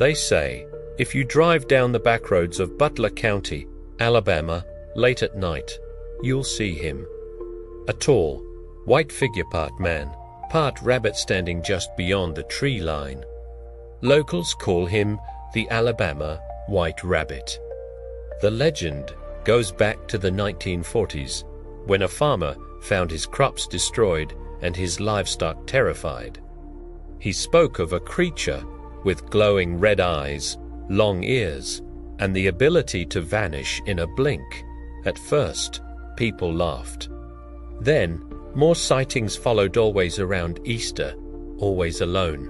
They say if you drive down the back roads of Butler County, Alabama, late at night, you'll see him. A tall, white figure, part man, part rabbit, standing just beyond the tree line. Locals call him the Alabama White Rabbit. The legend goes back to the 1940s, when a farmer found his crops destroyed and his livestock terrified. He spoke of a creature with glowing red eyes, long ears, and the ability to vanish in a blink. At first, people laughed. Then, more sightings followed, always around Easter, always alone,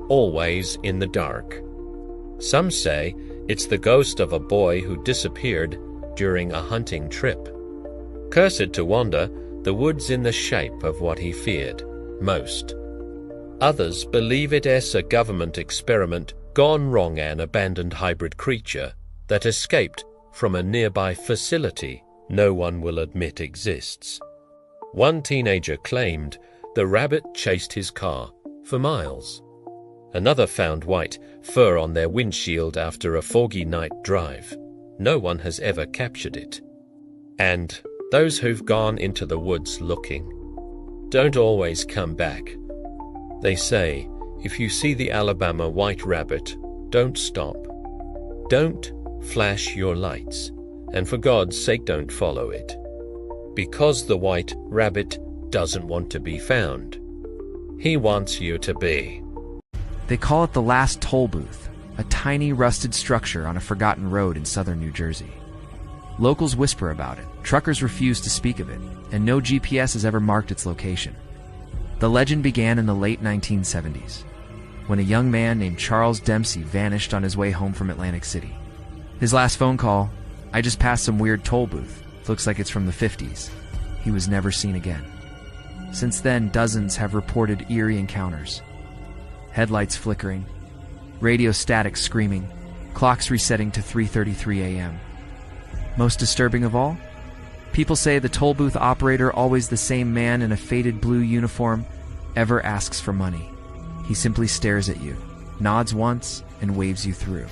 always in the dark. Some say it's the ghost of a boy who disappeared during a hunting trip. Cursed to wander the woods in the shape of what he feared most. Others believe it is a government experiment gone wrong, an abandoned hybrid creature that escaped from a nearby facility no one will admit exists. One teenager claimed the rabbit chased his car for miles. Another found white fur on their windshield after a foggy night drive. No one has ever captured it. And those who've gone into the woods looking don't always come back. They say, if you see the Alabama White Rabbit, don't stop. Don't flash your lights, and for God's sake don't follow it. Because the White Rabbit doesn't want to be found. He wants you to be. They call it the Last Toll Booth, a tiny rusted structure on a forgotten road in southern New Jersey. Locals whisper about it, truckers refuse to speak of it, and no GPS has ever marked its location. The legend began in the late 1970s, when a young man named Charles Dempsey vanished on his way home from Atlantic City. His last phone call, "I just passed some weird toll booth. Looks like it's from the 50s. He was never seen again. Since then, dozens have reported eerie encounters. Headlights flickering, radio static screaming, clocks resetting to 3:33 a.m. Most disturbing of all, people say the toll booth operator, always the same man in a faded blue uniform, ever asks for money. He simply stares at you, nods once, and waves you through.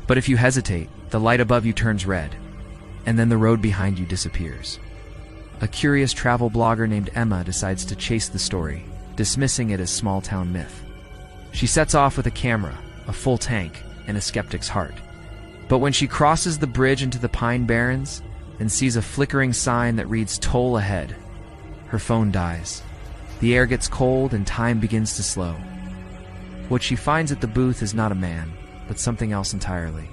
But if you hesitate, the light above you turns red, and then the road behind you disappears. A curious travel blogger named Emma decides to chase the story, dismissing it as small-town myth. She sets off with a camera, a full tank, and a skeptic's heart. But when she crosses the bridge into the Pine Barrens and sees a flickering sign that reads "Toll ahead," her phone dies. The air gets cold and time begins to slow. What she finds at the booth is not a man, but something else entirely.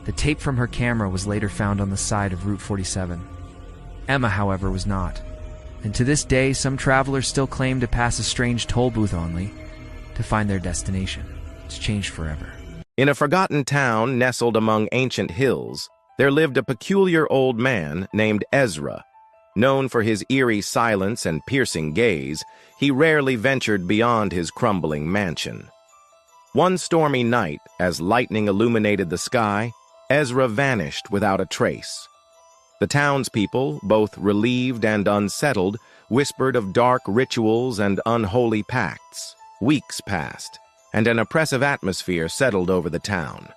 The tape from her camera was later found on the side of Route 47. Emma, however, was not. And to this day, some travelers still claim to pass a strange toll booth only to find their destination. It's changed forever. In a forgotten town nestled among ancient hills, there lived a peculiar old man named Ezra. Known for his eerie silence and piercing gaze, he rarely ventured beyond his crumbling mansion. One stormy night, as lightning illuminated the sky, Ezra vanished without a trace. The townspeople, both relieved and unsettled, whispered of dark rituals and unholy pacts. Weeks passed, and an oppressive atmosphere settled over the town.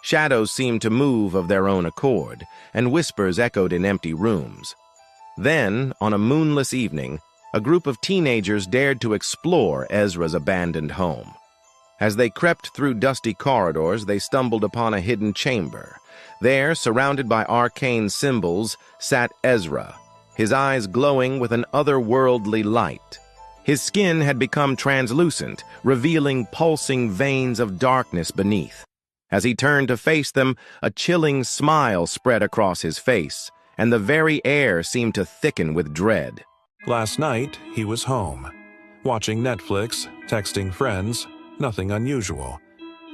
Shadows seemed to move of their own accord, and whispers echoed in empty rooms. Then, on a moonless evening, a group of teenagers dared to explore Ezra's abandoned home. As they crept through dusty corridors, they stumbled upon a hidden chamber. There, surrounded by arcane symbols, sat Ezra, his eyes glowing with an otherworldly light. His skin had become translucent, revealing pulsing veins of darkness beneath. As he turned to face them, a chilling smile spread across his face, and the very air seemed to thicken with dread. Last night, he was home, watching Netflix, texting friends, nothing unusual.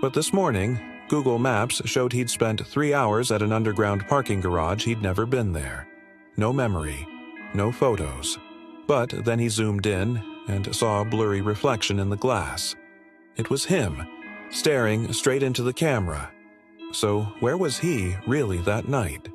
But this morning, Google Maps showed he'd spent 3 hours at an underground parking garage. He'd never been there. No memory, no photos. But then he zoomed in and saw a blurry reflection in the glass. It was him, staring straight into the camera. So where was he really that night?